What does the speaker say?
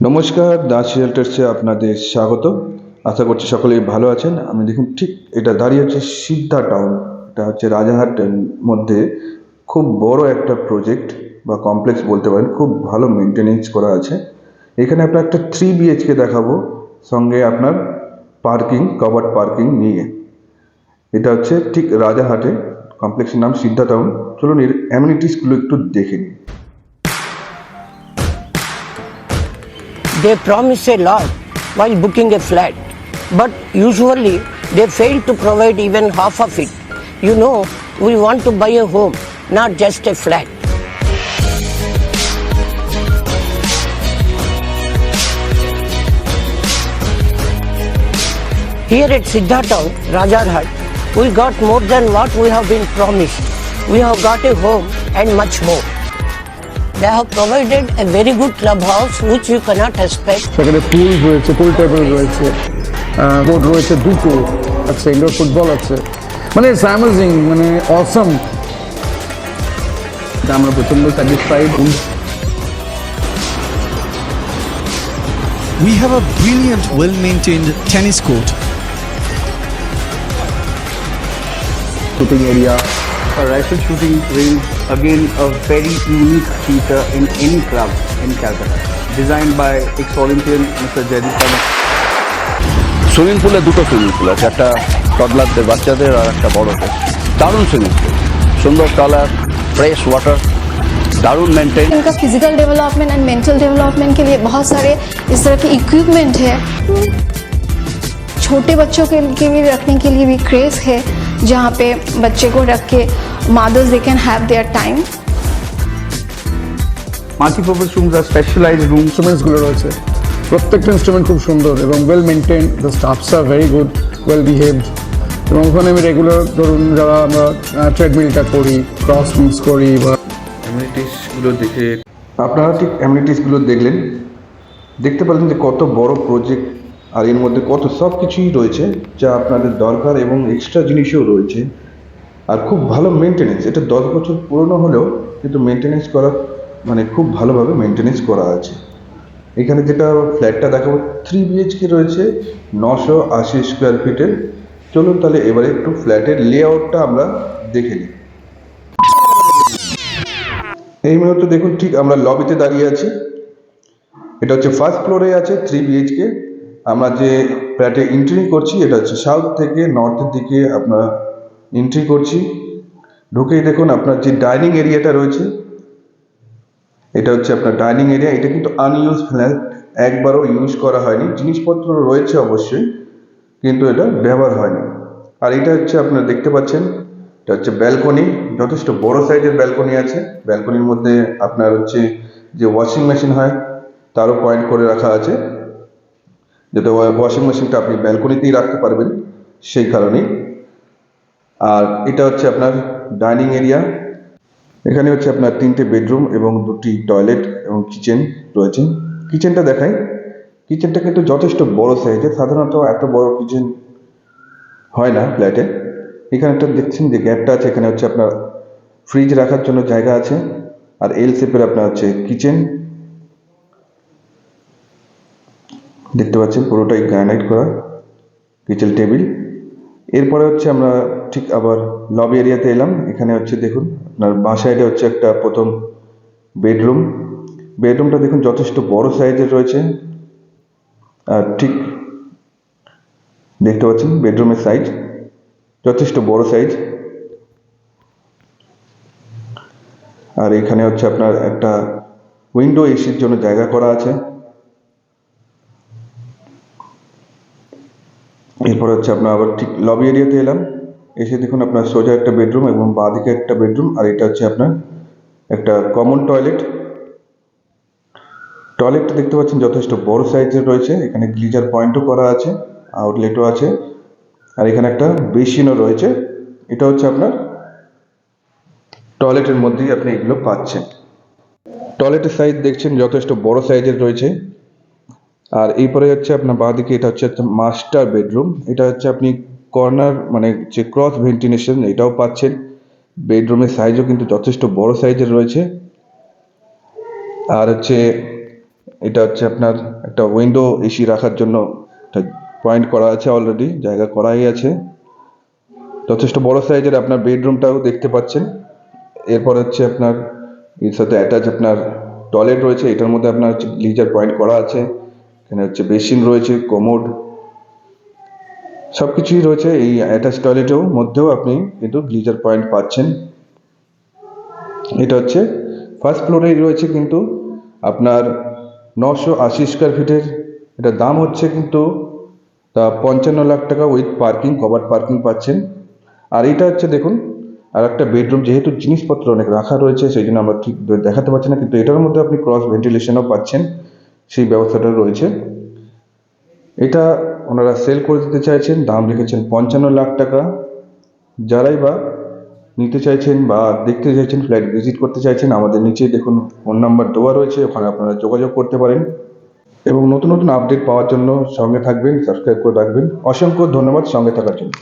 নমস্কার, দাস রিয়েলটার্সে আপনাদের স্বাগত। আশা করছি সকলেই ভালো আছেন। আমি দেখুন ঠিক এটা দাঁড়িয়ে হচ্ছে সিদ্ধা টাউন। এটা হচ্ছে রাজারহাটের মধ্যে খুব বড় একটা প্রজেক্ট বা কমপ্লেক্স বলতে পারেন। খুব ভালো মেনটেনেন্স করা আছে। এখানে আপনার একটা 3 BHK দেখাবো, সঙ্গে আপনার পার্কিং, কভার্ড পার্কিং নিয়ে। এটা হচ্ছে ঠিক রাজারহাটে, কমপ্লেক্সের নাম সিদ্ধা টাউন। চলুন এর অ্যামিনিটিসগুলো একটু দেখে নিই। They promise a lot while booking a flat, but usually they fail to provide even half of it. You know, we want to buy a home, not just a flat. Here at Siddha Town, Rajarhat, we got more than what we have been promised. We have got a home and much more. They have provided a very good clubhouse which you cannot expect. সেখানে পুল রয়েছে, পুল table রয়েছে, board রয়েছে দুটো, আছে indoor football আছে, মানে it's amazing, মানে অসম। আমরা প্রচন্ড satisfied. We have a brilliant, well-maintained tennis court. Shooting area, a rifle shooting range, again a very unique feature in any club in Calcutta, designed by ex-Olympian Mr. Jaideep Sharma. Swimming পুলে দুটো swimming pool আছে, একটা টডলারদের বাচ্চাদের আর একটা বড়দের। দারুণ swimming pool, সুন্দর colour, fresh water, दारुण मेंटेन। इनका physical development and mental development के लिए बहुत सारे इस तरह के इक्विपमेंट है। छोटे बच्चों के लिए रखने के लिए भी क्रेज है, जहाँ पे बच्चे को रख के mothers they can have their time. Multipurpose rooms আর স্পেশালাইজড রুম, ইনস্ট্রুমেন্টসগুলো রয়েছে, প্রত্যেকটা ইনস্ট্রুমেন্ট খুব সুন্দর এবং well maintain. The staffs are very good, well behaved. এবং ওখানে আমি রেগুলার, ধরুন যারা আমরা ট্রেডমিলটা করি, ক্রস ফিটস করি বা অ্যামিনিটিসগুলো দেখে আপনারা ঠিক অ্যামিনিটিসগুলো দেখলেন, দেখতে পারলেন যে কত বড় প্রজেক্ট আর এর মধ্যে কত সব কিছুই রয়েছে যা আপনাদের দরকার এবং এক্সট্রা জিনিসও রয়েছে। আর খুব ভালো মেনটেনেন্স। এটা 10 বছর পুরনো হলেও কিন্তু মেনটেনেন্স করা মানে খুব ভালোভাবে মেনটেনেন্স করা আছে। এখানে যেটা ফ্ল্যাটটা দেখাবো 3 BHK রয়েছে, 980 স্কোয়ার ফিটের। চলুন তাহলে এবারে একটু ফ্ল্যাটের লেআউটটা আমরা দেখে নিই। এই মুহূর্তে দেখুন ঠিক আমরা লবিতে দাঁড়িয়ে আছি। এটা হচ্ছে ফার্স্ট ফ্লোরে আছে 3 BHK। আমরা যে ফ্ল্যাটে এন্ট্রি করছি এটা হচ্ছে সাউথ থেকে নর্থের দিকে আপনার এন্ট্রি করছি। ঢুকেই দেখুন আপনার যে ডাইনিং এরিয়াটা রয়েছে, এটা হচ্ছে আপনার ডাইনিং এরিয়া। এটা কিন্তু আনইউজ ফ্ল্যাট, একবারও ইউজ করা হয়নি। জিনিসপত্র রয়েছে অবশ্যই, কিন্তু এটা ব্যবহার হয়নি। আর এটা হচ্ছে আপনারা দেখতে পাচ্ছেন, এটা হচ্ছে ব্যালকনি। যথেষ্ট বড় সাইজের ব্যালকনি আছে। ব্যালকনির মধ্যে আপনার হচ্ছে যে ওয়াশিং মেশিন হয় তারও পয়েন্ট করে রাখা আছে, যাতে ওয়াশিং মেশিনটা আপনি ব্যালকনিতেই রাখতে পারবেন সেই কারণেই। আর এটা হচ্ছে আপনার ডাইনিং এরিয়া। এখানে হচ্ছে আপনার 3টে বেডরুম এবং 2টি টয়লেট এবং কিচেন রয়েছে। কিচেনটা দেখাই। কিচেনটা কিন্তু যথেষ্ট বড় সাইজের। সাধারণত এত বড় কিচেন হয় না ফ্ল্যাটে। এখানে একটা দেখছেন যে গ্যাপটা আছে, এখানে হচ্ছে আপনার ফ্রিজ রাখার জন্য জায়গা আছে। আর এল শেপের আপনার হচ্ছে কিচেন দেখতে পাচ্ছেন, পুরোটাই গ্রানাইট করা কিচেন টেবিল। এরপরে হচ্ছে আমরা ঠিক আবার লবি এরিয়াতে এলাম। এখানে হচ্ছে দেখুন আপনার বাঁ সাইডে হচ্ছে একটা প্রথম বেডরুম। বেডরুমটা দেখুন যথেষ্ট বড় সাইজের রয়েছে। আর ঠিক দেখতে পাচ্ছেন বেডরুমের সাইজ যথেষ্ট বড় সাইজ। আর এখানে হচ্ছে আপনার একটা উইন্ডো এসির জন্য জায়গা করা আছে। এরপরে হচ্ছে আপনার আবার ঠিক লবি এরিয়াতে এলাম। এসে দেখুন আপনার সোজা একটা বেডরুম এবং বাঁ দিকে একটা বেডরুম। আর এটা হচ্ছে আপনার একটা কমন টয়লেট। টয়লেটটা দেখতে পাচ্ছেন যথেষ্ট বড় সাইজের রয়েছে। এখানে গ্লিজার পয়েন্টও করা আছে, আউটলেটও আছে। আর এখানে একটা বেসিনও রয়েছে। এটা হচ্ছে আপনার টয়লেটের মধ্যেই আপনি এগুলো পাচ্ছেন। টয়লেটের সাইজ দেখছেন যথেষ্ট বড় সাইজের রয়েছে। আর এরপরে হচ্ছে আপনার বাঁ দিকে এটা হচ্ছে একটা মাস্টার বেডরুম। এটা হচ্ছে আপনি কর্নার মানে যে ক্রস ভেন্টিলেশন এটাও পাচ্ছেন। বেডরুমের সাইজও কিন্তু যথেষ্ট বড় সাইজের রয়েছে। আর হচ্ছে এটা হচ্ছে আপনার একটা উইন্ডো এসি রাখার জন্য একটা পয়েন্ট করা আছে, অলরেডি জায়গা করাই আছে। যথেষ্ট বড় সাইজের আপনার বেডরুমটাও দেখতে পাচ্ছেন। এরপর হচ্ছে আপনার এর সাথে অ্যাটাচ আপনার টয়লেট রয়েছে, এটার মধ্যে আপনার হচ্ছে গিজার পয়েন্ট করা আছে। এখানে হচ্ছে বেসিন রয়েছে, কোমোড, সব কিছুই রয়েছে। এই অ্যাটাচ টয়লেটেও মধ্যেও আপনি কিন্তু গিজার পয়েন্ট পাচ্ছেন। এটা হচ্ছে ফার্স্ট ফ্লোরেই রয়েছে কিন্তু আপনার 980 স্কোয়ার ফিটের। এটার দাম হচ্ছে কিন্তু 55 লাখ টাকা উইথ পার্কিং, কভার পার্কিং পাচ্ছেন। আর এটা হচ্ছে দেখুন আর একটা বেডরুম, যেহেতু জিনিসপত্র অনেক রাখা রয়েছে সেই জন্য আমরা ঠিক দেখাতে পারছি না, কিন্তু এটার মধ্যে আপনি ক্রস ভেন্টিলেশনও পাচ্ছেন, সেই ব্যবস্থাটা রয়েছে। এটা ওনারা সেল করে দিতে চাইছেন, দাম রেখেছেন 55 লাখ টাকা। যারাই বা নিতে চাইছেন বা দেখতে চাইছেন, ফ্ল্যাট ভিজিট করতে চাইছেন, আমাদের নিচে দেখুন ফোন নাম্বার দেওয়া রয়েছে, ওখানে আপনারা যোগাযোগ করতে পারেন। এবং নতুন নতুন আপডেট পাওয়ার জন্য সঙ্গে থাকবেন, সাবস্ক্রাইব করে রাখবেন। অসংখ্য ধন্যবাদ সঙ্গে থাকার জন্য।